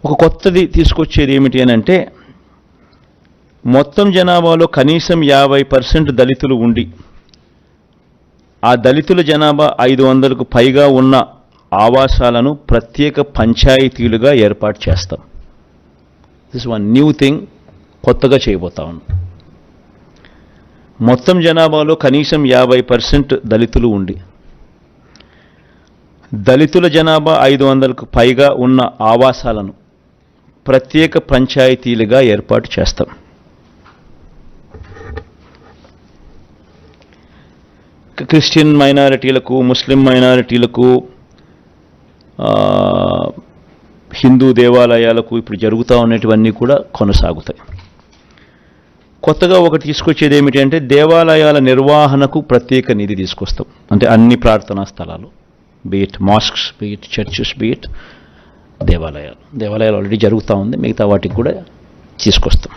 ఒక కొత్తది తీసుకొచ్చేది ఏమిటి అని అంటే, మొత్తం జనాభాలో కనీసం 50% దళితులు ఉండి ఆ దళితుల జనాభా 500కు పైగా ఉన్న ఆవాసాలను ప్రత్యేక పంచాయతీలుగా ఏర్పాటు చేస్తాం. దిస్ వన్ న్యూ థింగ్, కొత్తగా చేయబోతా ఉన్నాం. మొత్తం జనాభాలో కనీసం 50% దళితులు ఉండి దళితుల జనాభా 500కు పైగా ఉన్న ఆవాసాలను ప్రత్యేక పంచాయతీలుగా ఏర్పాటు చేస్తాం. క్రిస్టియన్ మైనారిటీలకు, ముస్లిం మైనారిటీలకు, హిందూ దేవాలయాలకు ఇప్పుడు జరుగుతూ ఉన్నటువన్నీ కూడా కొనసాగుతాయి. కొత్తగా ఒకటి తీసుకొచ్చేది ఏమిటి అంటే, దేవాలయాల నిర్వహణకు ప్రత్యేక నిధి తీసుకొస్తాం. అంటే అన్ని ప్రార్థనా స్థలాలు, beat masks, beat churches, beat దేవాలయాలు ఆల్రెడీ జరుగుతూ ఉంది, మిగతా వాటికి కూడా తీసుకొస్తాం.